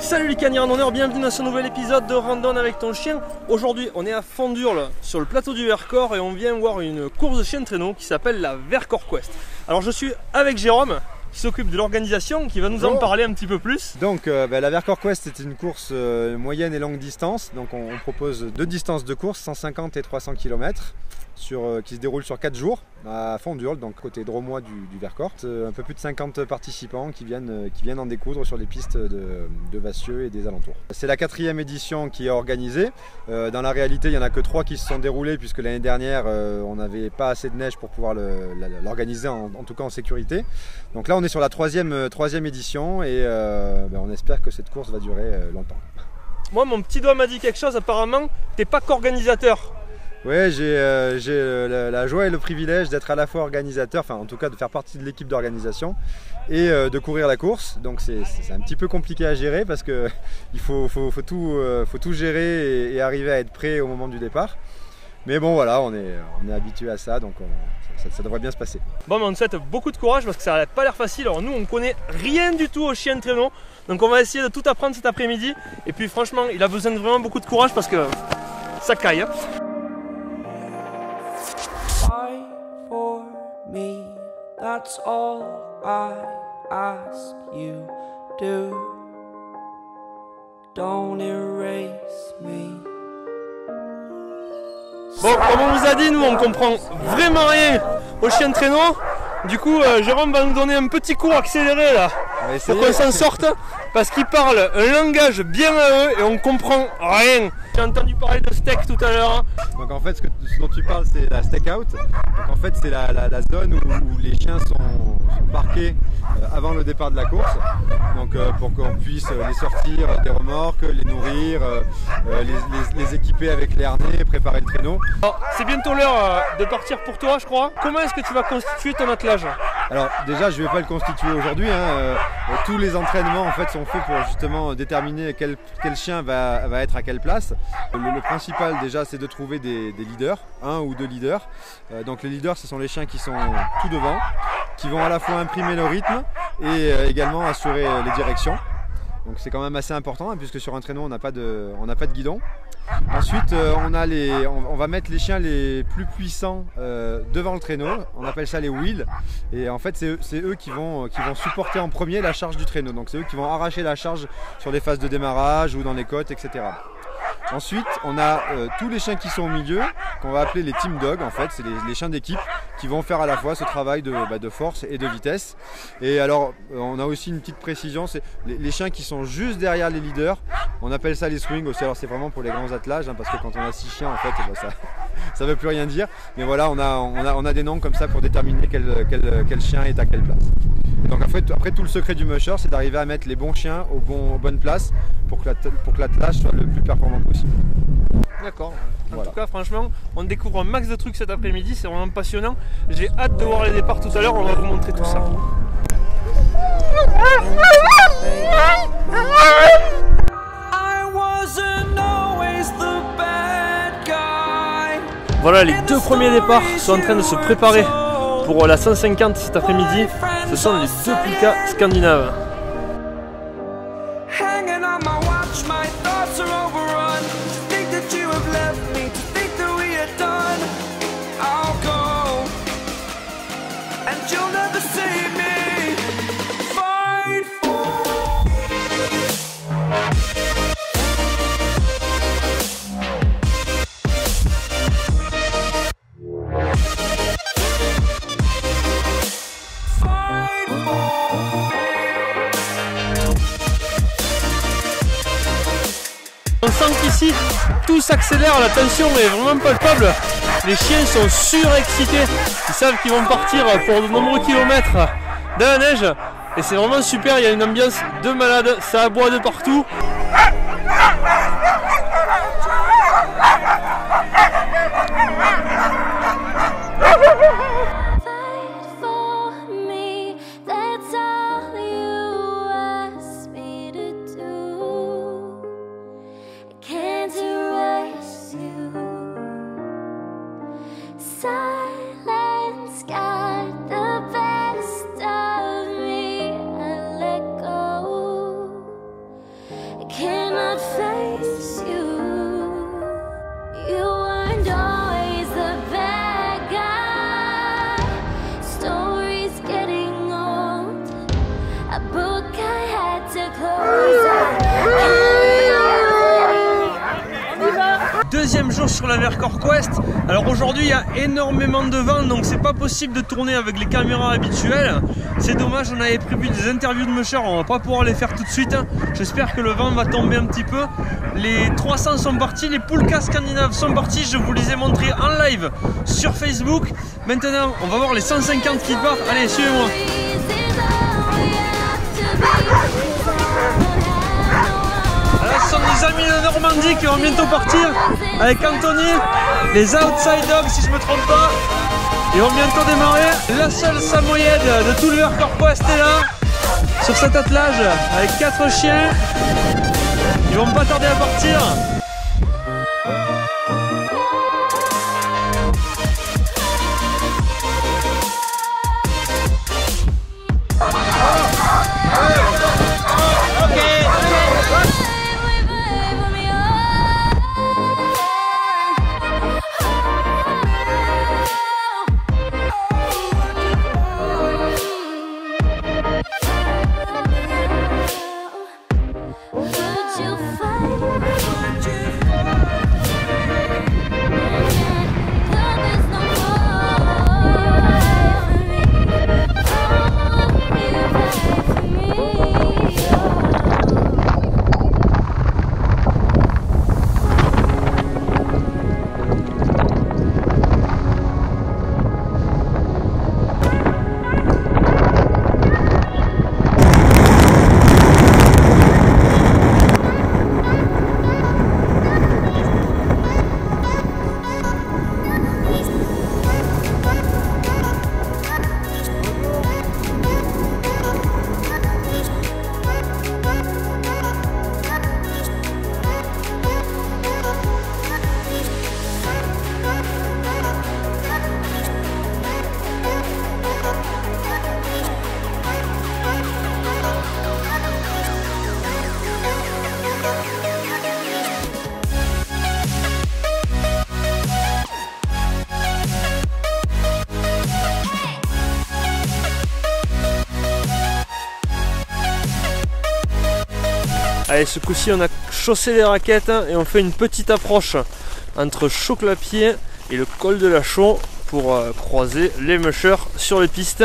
Salut les canins randonneurs, bienvenue dans ce nouvel épisode de Randonne avec ton chien. Aujourd'hui on est à Fondurle sur le plateau du Vercors et on vient voir une course de chien traîneau qui s'appelle la Vercors Quest. Alors je suis avec Jérôme qui s'occupe de l'organisation, qui va nous en parler un petit peu plus. Donc la Vercors Quest est une course moyenne et longue distance. Donc on propose deux distances de course, 150 et 300 km. Qui se déroule sur 4 jours à Fondurle, donc côté dromois du Vercors. Un peu plus de 50 participants qui viennent en découdre sur les pistes de Vassieux et des alentours. C'est la 4e édition qui est organisée. Dans la réalité, il n'y en a que 3 qui se sont déroulées puisque l'année dernière, on n'avait pas assez de neige pour pouvoir l'organiser, en tout cas en sécurité. Donc là, on est sur la 3e édition et on espère que cette course va durer longtemps. Moi, mon petit doigt m'a dit quelque chose, apparemment, t'es pas qu'organisateur. Oui, j'ai la joie et le privilège d'être à la fois organisateur, enfin en tout cas de faire partie de l'équipe d'organisation et de courir la course. Donc c'est un petit peu compliqué à gérer parce qu'il faut tout gérer et arriver à être prêt au moment du départ. Mais bon voilà, on est habitué à ça, donc ça devrait bien se passer. Bon, mais on te souhaite beaucoup de courage parce que ça n'a pas l'air facile. Alors nous on connaît rien du tout aux chiens de traîneau, donc on va essayer de tout apprendre cet après-midi. Et puis franchement, il a besoin de vraiment beaucoup de courage parce que ça caille. Me, that's all I ask you do. Don't erase me. Bon, comme on vous a dit, nous on comprend vraiment rien aux chiens de traîneau. Du coup, Jérôme va nous donner un petit cours accéléré là pour qu'on s'en sorte, parce qu'il parle un langage bien à eux et on comprend rien. J'ai entendu parler de steak tout à l'heure. Donc en fait, ce dont tu parles, c'est la stakeout. Donc en fait, c'est la zone où les chiens sont parqués avant le départ de la course. Donc pour qu'on puisse les sortir des remorques, les nourrir, les équiper avec les harnais, préparer le traîneau. C'est bientôt l'heure de partir pour toi, je crois. Comment est-ce que tu vas constituer ton attelage? Alors déjà, je ne vais pas le constituer aujourd'hui. Tous les entraînements en fait sont faits pour justement déterminer quel chien va être à quelle place. Le principal déjà, c'est de trouver des leaders, 1 ou 2 leaders. Donc les leaders, ce sont les chiens qui sont tout devant, qui vont à la fois imprimer le rythme et également assurer les directions. Donc c'est quand même assez important hein, puisque sur un traîneau on n'a pas de guidon. Ensuite on va mettre les chiens les plus puissants devant le traîneau, on appelle ça les wheels. Et en fait c'est eux qui vont supporter en premier la charge du traîneau. Donc c'est eux qui vont arracher la charge sur les phases de démarrage ou dans les côtes, etc. Ensuite, on a tous les chiens qui sont au milieu, qu'on va appeler les team dogs. En fait, c'est les chiens d'équipe qui vont faire à la fois ce travail de force et de vitesse. Et alors, on a aussi une petite précision, c'est les chiens qui sont juste derrière les leaders. On appelle ça les swings aussi. Alors, c'est vraiment pour les grands attelages, hein, parce que quand on a 6 chiens, en fait, ça veut plus rien dire. Mais voilà, on a des noms comme ça pour déterminer quel chien est à quelle place. Et donc après, tout le secret du musher, c'est d'arriver à mettre les bons chiens aux bonnes places pour que l'attelage soit le plus performant possible. D'accord. En tout cas, franchement, on découvre un max de trucs cet après-midi, c'est vraiment passionnant. J'ai hâte de voir les départs tout à l'heure, on va vous montrer tout ça. Voilà, les 2 premiers départs sont en train de se préparer pour la 150 cet après-midi. Ce sont les 2 Pulka scandinaves. On sent qu'ici tout s'accélère, la tension est vraiment palpable. Les chiens sont surexcités, ils savent qu'ils vont partir pour de nombreux kilomètres dans la neige. Et c'est vraiment super, il y a une ambiance de malade, ça aboie de partout. Silence got the best of me. I let go. chaud sur la Vercors Quest. Alors aujourd'hui il y a énormément de vent, donc c'est pas possible de tourner avec les caméras habituelles. C'est dommage, on avait prévu des interviews de mushers, on va pas pouvoir les faire tout de suite. J'espère que le vent va tomber un petit peu. Les 300 sont partis, les Pulka scandinaves sont partis, je vous les ai montrés en live sur Facebook. Maintenant on va voir les 150 qui partent. Allez, suivez-moi. Ce sont des amis de Normandie qui vont bientôt partir avec Anthony, les Outside Dogs si je me trompe pas. Ils vont bientôt démarrer. La seule samoyède de tout le Vercors Quest est là, sur cet attelage avec 4 chiens. Ils vont pas tarder à partir. Allez, ce coup-ci on a chaussé les raquettes et on fait une petite approche entre Chaux-Clapier et le col de la Chaux pour croiser les mushers sur les pistes.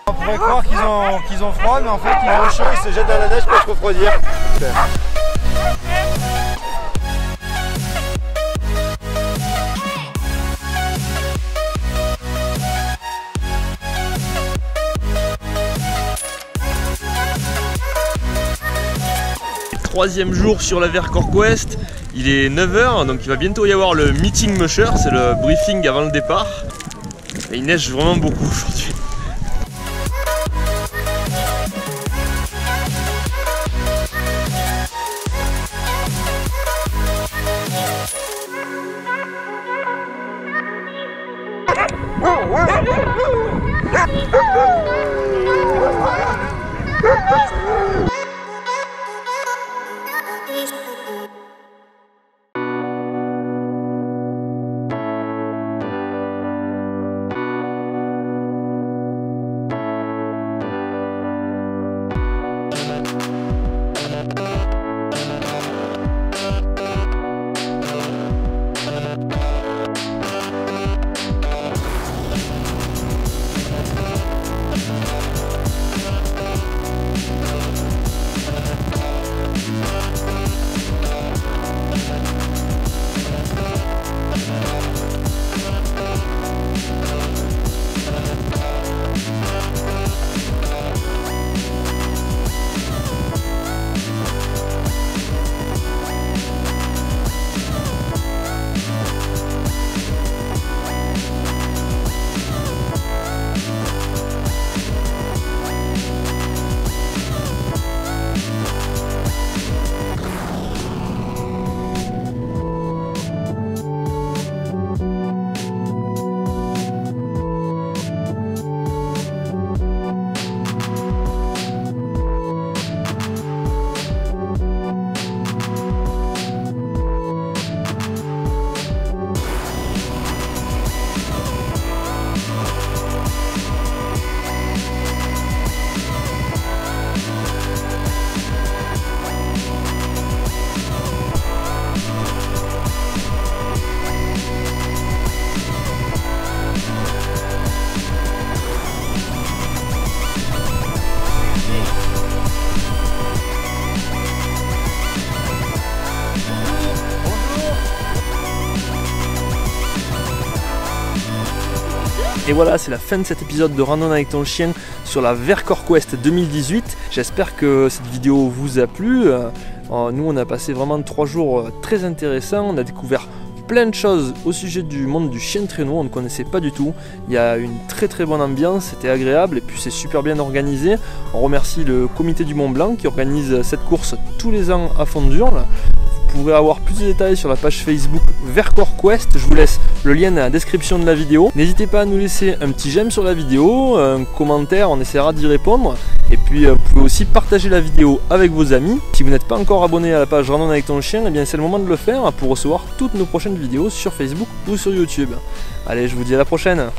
On pourrait croire qu'ils ont froid, mais en fait ils ont chaud, ils se jettent dans la neige pour se refroidir. Super. Troisième jour sur la Vercors Quest, il est 9 h, donc il va bientôt y avoir le meeting musher, c'est le briefing avant le départ. Et il neige vraiment beaucoup aujourd'hui. Et voilà, c'est la fin de cet épisode de Randonnée avec ton chien sur la Vercors Quest 2018. J'espère que cette vidéo vous a plu. Nous, on a passé vraiment 3 jours très intéressants. On a découvert plein de choses au sujet du monde du chien de traîneau, on ne connaissait pas du tout. Il y a une très bonne ambiance, c'était agréable et puis c'est super bien organisé. On remercie le comité du Mont Blanc qui organise cette course tous les ans à Fondurle. Vous pourrez avoir plus de détails sur la page Facebook Vercors Quest, je vous laisse le lien dans la description de la vidéo. N'hésitez pas à nous laisser un petit j'aime sur la vidéo, un commentaire, on essaiera d'y répondre. Et puis vous pouvez aussi partager la vidéo avec vos amis. Si vous n'êtes pas encore abonné à la page Randonnée avec ton chien, eh bien c'est le moment de le faire pour recevoir toutes nos prochaines vidéos sur Facebook ou sur YouTube. Allez, je vous dis à la prochaine.